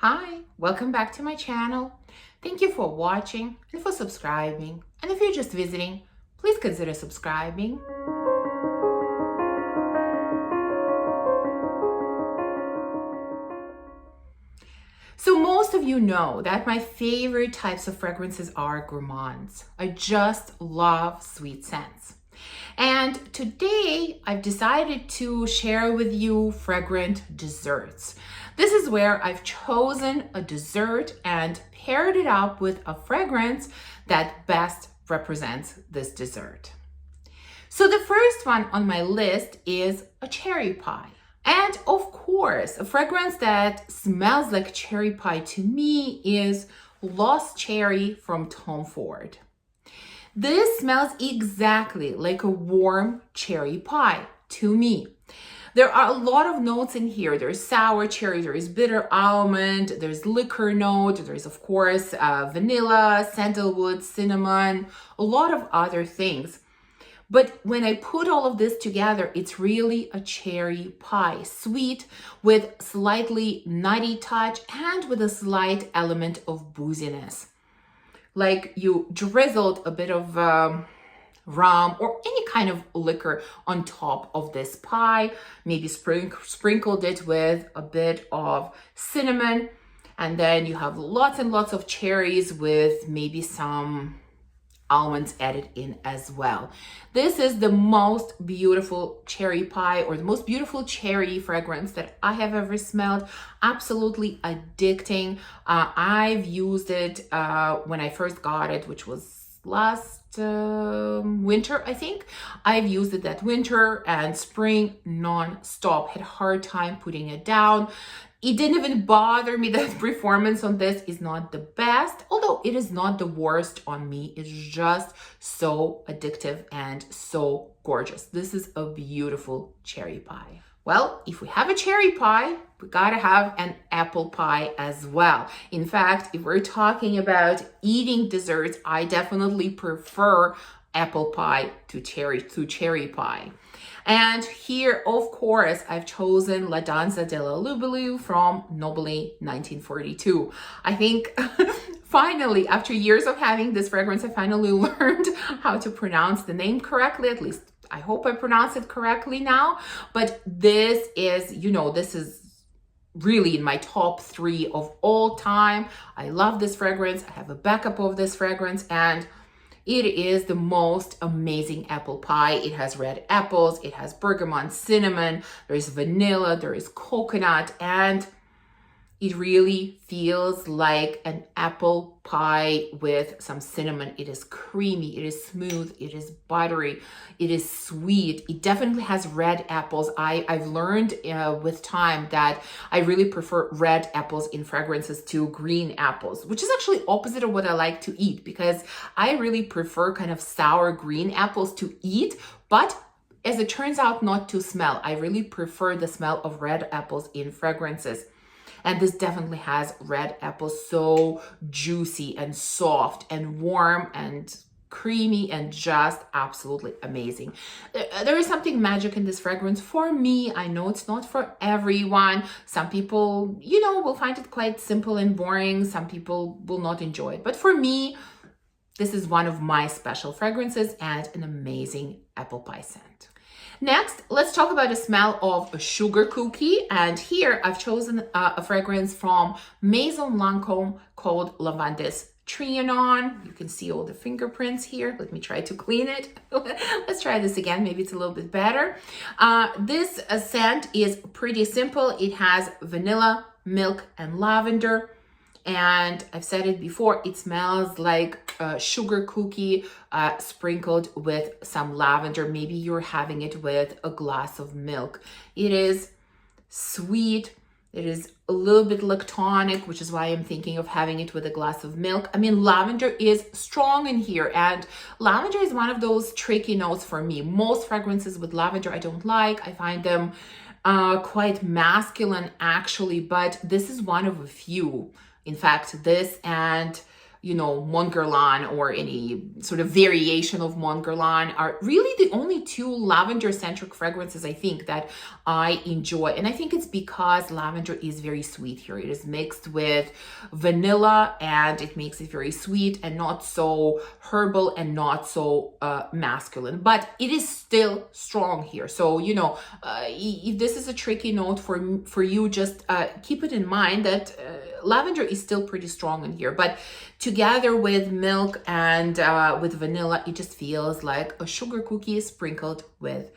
Hi, welcome back to my channel. Thank you for watching and for subscribing. And if you're just visiting, please consider subscribing. So most of you know that my favorite types of fragrances are gourmands. I just love sweet scents. And today I've decided to share with you fragrant desserts. This is where I've chosen a dessert and paired it up with a fragrance that best represents this dessert. So the first one on my list is a cherry pie. And of course, a fragrance that smells like cherry pie to me is Lost Cherry from Tom Ford. This smells exactly like a warm cherry pie to me. There are a lot of notes in here. There's sour cherry, there is bitter almond, there's liquor note, there's of course vanilla, sandalwood, cinnamon, a lot of other things. But when I put all of this together, it's really a cherry pie, sweet with slightly nutty touch and with a slight element of booziness. Like you drizzled a bit of rum or any kind of liquor on top of this pie, maybe sprinkled it with a bit of cinnamon, and then you have lots and lots of cherries with maybe some almonds added in as well. This is the most beautiful cherry pie or the most beautiful cherry fragrance that I have ever smelled. Absolutely addicting. I've used it when I first got it, which was last winter, I think. I've used it that winter and spring non-stop. Had a hard time putting it down. It didn't even bother me that performance on this is not the best, although it is not the worst on me. It's just so addictive and so gorgeous. This is a beautiful cherry pie. Well, if we have a cherry pie, we gotta have an apple pie as well. In fact, if we're talking about eating desserts, I definitely prefer apple pie to cherry pie. And here, of course, I've chosen La Danza della Nobile from Nobley 1942. I think finally, after years of having this fragrance, I finally learned how to pronounce the name correctly. At least I hope I pronounce it correctly now. But this is, this is really in my top 3 of all time. I love this fragrance. I have a backup of this fragrance, and it is the most amazing apple pie. It has red apples, it has bergamot, cinnamon, there's vanilla, there is coconut, and it really feels like an apple pie with some cinnamon. It is creamy, it is smooth, it is buttery, it is sweet. It definitely has red apples. I've learned with time that I really prefer red apples in fragrances to green apples, which is actually opposite of what I like to eat, because I really prefer kind of sour green apples to eat, but as it turns out, not to smell. I really prefer the smell of red apples in fragrances. And this definitely has red apples, so juicy and soft and warm and creamy and just absolutely amazing. There is something magic in this fragrance for me. I know it's not for everyone. Some people, will find it quite simple and boring. Some people will not enjoy it. But for me, this is one of my special fragrances and an amazing apple pie scent. Next, let's talk about the smell of a sugar cookie. And here I've chosen a fragrance from Maison Lancome called Lavandes Trianon. You can see all the fingerprints here. Let me try to clean it. Let's try this again. Maybe it's a little bit better. This scent is pretty simple. It has vanilla, milk, and lavender. And I've said it before, it smells like a sugar cookie sprinkled with some lavender. Maybe you're having it with a glass of milk. It is sweet. It is a little bit lactonic, which is why I'm thinking of having it with a glass of milk. I mean, lavender is strong in here, and lavender is one of those tricky notes for me. Most fragrances with lavender I don't like. I find them quite masculine actually, but this is one of a few. In fact, this and you know, Mont Guerlain or any sort of variation of Mont Guerlain are really the only two lavender-centric fragrances I think that I enjoy. And I think it's because lavender is very sweet here. It is mixed with vanilla and it makes it very sweet and not so herbal and not so masculine. But it is still strong here. So, you know, if this is a tricky note for you, just keep it in mind that lavender is still pretty strong in here. But together with milk and with vanilla, it just feels like a sugar cookie sprinkled with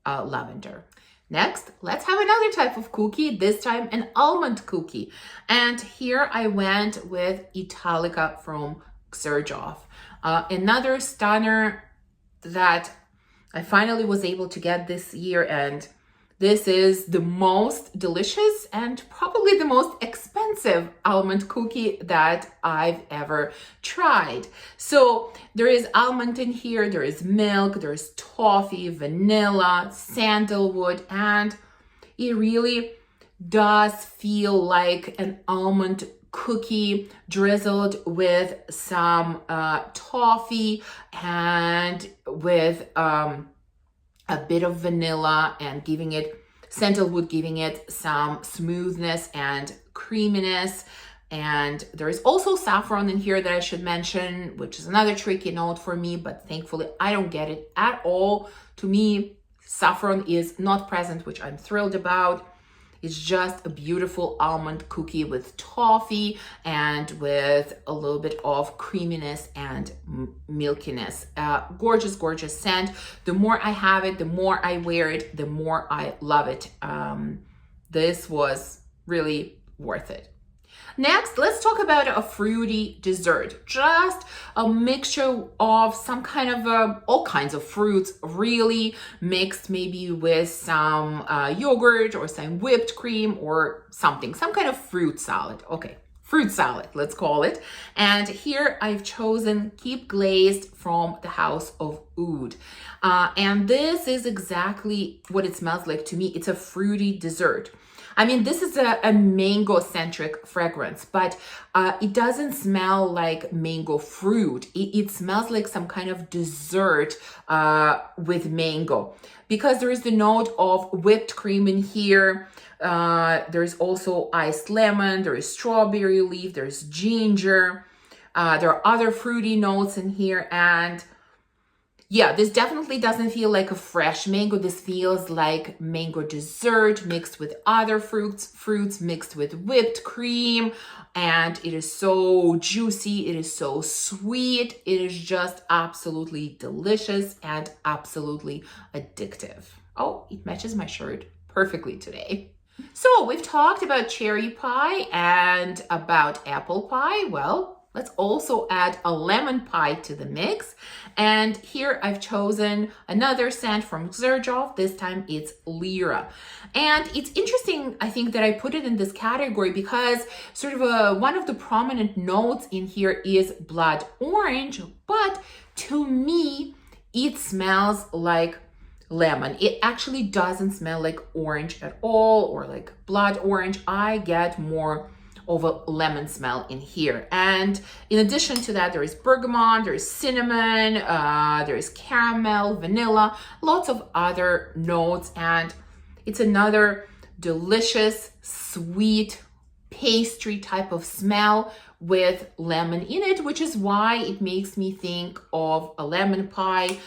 lavender. Next, let's have another type of cookie, this time an almond cookie. And here I went with Italica from Xerjoff. Another stunner that I finally was able to get this year, and this is the most delicious and probably the most expensive almond cookie that I've ever tried. So there is almond in here, there is milk, there's toffee, vanilla, sandalwood, and it really does feel like an almond cookie drizzled with some toffee and with a bit of vanilla and giving it sandalwood, giving it some smoothness and creaminess. And there is also saffron in here that I should mention, which is another tricky note for me, but thankfully I don't get it at all. To me, saffron is not present, which I'm thrilled about. It's just a beautiful almond cookie with toffee and with a little bit of creaminess and milkiness. Gorgeous, gorgeous scent. The more I have it, the more I wear it, the more I love it. This was really worth it. Next, let's talk about a fruity dessert. Just a mixture of some kind of, all kinds of fruits, really mixed maybe with some yogurt or some whipped cream or something, some kind of fruit salad. Okay, fruit salad, let's call it. And here I've chosen Keep Glazed from the House of Oud. And this is exactly what it smells like to me. It's a fruity dessert. I mean, this is a mango-centric fragrance, but it doesn't smell like mango fruit. It smells like some kind of dessert with mango, because there is the note of whipped cream in here. There's also iced lemon, there is strawberry leaf, there's ginger. There are other fruity notes in here, and yeah, this definitely doesn't feel like a fresh mango. This feels like mango dessert mixed with other fruits mixed with whipped cream. And it is so juicy. It is so sweet. It is just absolutely delicious and absolutely addictive. Oh, it matches my shirt perfectly today. So we've talked about cherry pie and about apple pie. Well, let's also add a lemon pie to the mix. And here I've chosen another scent from Xerjoff. This time it's Lira. And it's interesting, I think, that I put it in this category because sort of one of the prominent notes in here is blood orange, but to me, it smells like lemon. It actually doesn't smell like orange at all or like blood orange. I get more of a lemon smell in here. And in addition to that, there is bergamot, there is cinnamon, there is caramel, vanilla, lots of other notes. And it's another delicious, sweet pastry type of smell with lemon in it, which is why it makes me think of a lemon pie.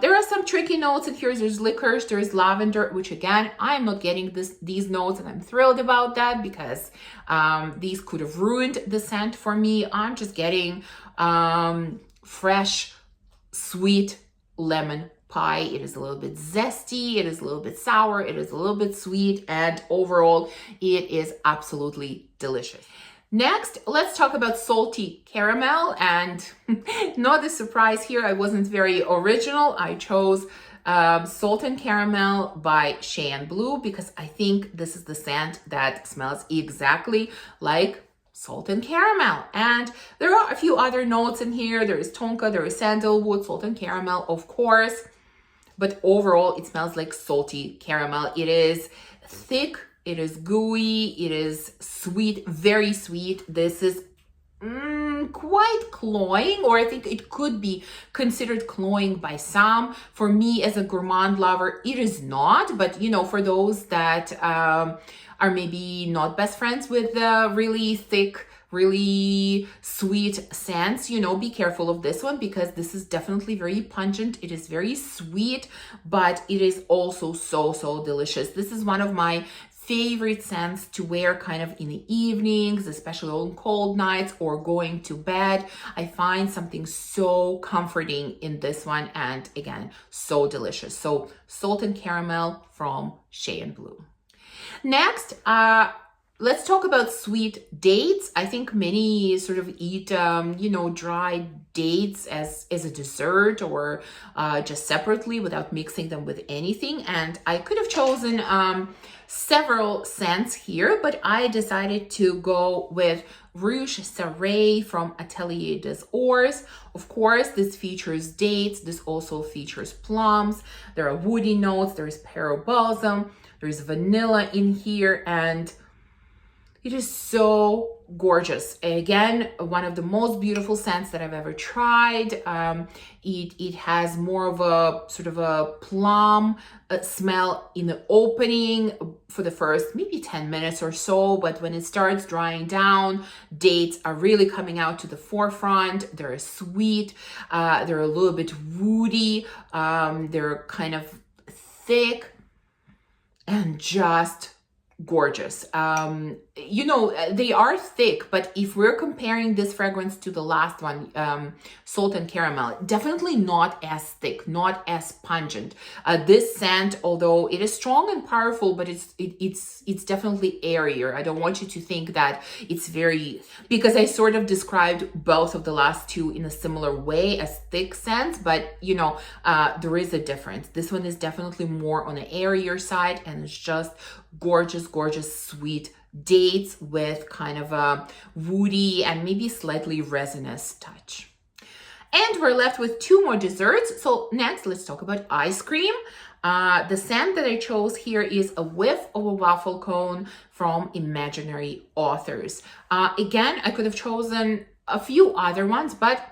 There are some tricky notes in here. There's licorice, there's lavender, which again, I'm not getting these notes, and I'm thrilled about that because these could have ruined the scent for me. I'm just getting fresh, sweet lemon pie. It is a little bit zesty, it is a little bit sour, it is a little bit sweet, and overall, it is absolutely delicious. Next, let's talk about salty caramel, and not a surprise here, I wasn't very original. I chose Salt and Caramel by Shay Blue because I think this is the scent that smells exactly like salt and caramel. And there are a few other notes in here. There is tonka, there is sandalwood, salt and caramel, of course. But overall, it smells like salty caramel. It is thick, it is gooey, it is sweet, very sweet. This is quite cloying, or I think it could be considered cloying by some. For me as a gourmand lover, it is not, but you know, for those that are maybe not best friends with really thick, really sweet scents, you know, be careful of this one, because this is definitely very pungent. It is very sweet, but it is also so delicious. This is one of my favorite scents to wear kind of in the evenings, especially on cold nights or going to bed. I find something so comforting in this one, and again, so delicious. So Salt and Caramel from Shay and Blue. Next, let's talk about sweet dates. I think many sort of eat, you know, dried dates as a dessert, or just separately without mixing them with anything. And I could have chosen several scents here, but I decided to go with Rouge Saray from Atelier des Ors. Of course, this features dates. This also features plums. There are woody notes. There's pearl balsam. There's vanilla in here, and it is so gorgeous. Again, one of the most beautiful scents that I've ever tried. It has more of a sort of a plum smell in the opening for the first maybe 10 minutes or so, but when it starts drying down, dates are really coming out to the forefront. They're sweet, they're a little bit woody, they're kind of thick and just gorgeous. You know, they are thick, but if we're comparing this fragrance to the last one, Salt and Caramel, definitely not as thick, not as pungent. This scent, although it is strong and powerful, but it's definitely airier. I don't want you to think that it's very, because I sort of described both of the last two in a similar way as thick scents, but you know, there is a difference. This one is definitely more on the airier side, and it's just gorgeous, sweet dates with kind of a woody and maybe slightly resinous touch. And we're left with two more desserts. So next, let's talk about ice cream. The scent that I chose here is a whiff of a waffle cone from Imaginary Authors. Again, I could have chosen a few other ones, but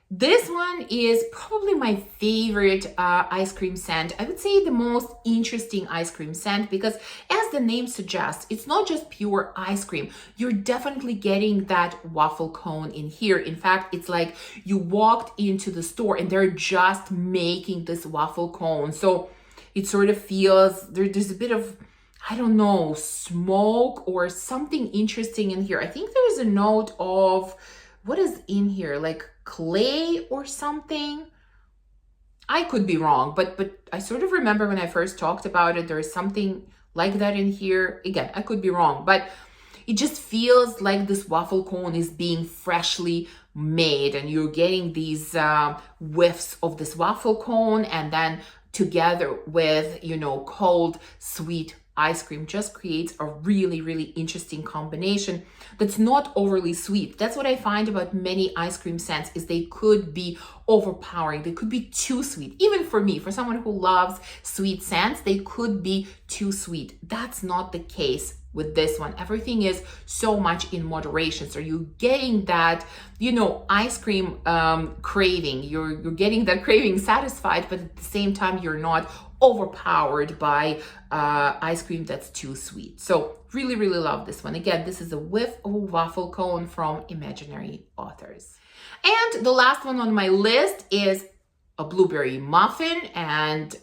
this one is probably my favorite ice cream scent. I would say the most interesting ice cream scent, because as the name suggests, it's not just pure ice cream. You're definitely getting that waffle cone in here. In fact, it's like you walked into the store and they're just making this waffle cone. So it sort of feels, there's a bit of, I don't know, smoke or something interesting in here. I think there's a note of, what is in here? Like clay or something. I could be wrong, but I sort of remember when I first talked about it, there is something like that in here. Again, I could be wrong, but it just feels like this waffle cone is being freshly made, and you're getting these whiffs of this waffle cone, and then together with, you know, cold, sweet ice cream just creates a really interesting combination that's not overly sweet. That's what I find about many ice cream scents, is they could be overpowering. They could be too sweet. Even for me, for someone who loves sweet scents, they could be too sweet. That's not the case with this one. Everything is so much in moderation. So you're getting that, you know, ice cream craving. You're getting that craving satisfied, but at the same time, you're not overpowered by ice cream that's too sweet. So really love this one. Again, this is a whiff of a waffle cone from Imaginary Authors. And the last one on my list is a blueberry muffin, and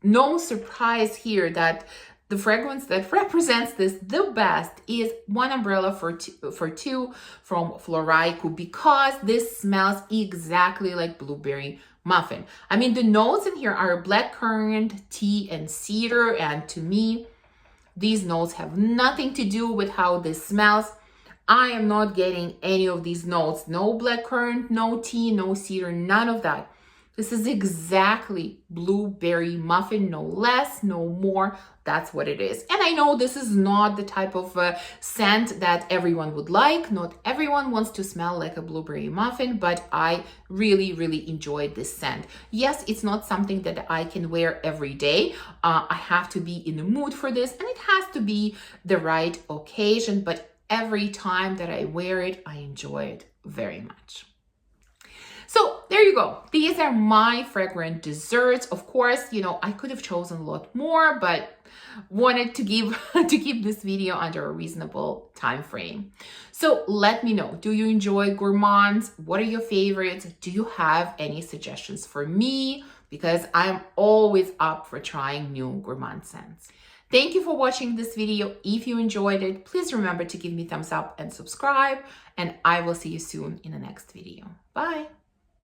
no surprise here that the fragrance that represents this the best is One Umbrella for Two from Floraiku, because this smells exactly like blueberry muffin. I mean, the notes in here are blackcurrant, tea, and cedar, and to me, these notes have nothing to do with how this smells. I am not getting any of these notes. No blackcurrant, no tea, no cedar, none of that. This is exactly blueberry muffin, no less, no more. That's what it is. And I know this is not the type of scent that everyone would like. Not everyone wants to smell like a blueberry muffin, but I really enjoyed this scent. Yes, it's not something that I can wear every day. I have to be in the mood for this, and it has to be the right occasion, but every time that I wear it, I enjoy it very much. So there you go. These are my fragrant desserts. Of course, you know, I could have chosen a lot more, but wanted to keep this video under a reasonable time frame. So let me know, do you enjoy gourmands? What are your favorites? Do you have any suggestions for me? Because I'm always up for trying new gourmand scents. Thank you for watching this video. If you enjoyed it, please remember to give me a thumbs up and subscribe, and I will see you soon in the next video. Bye.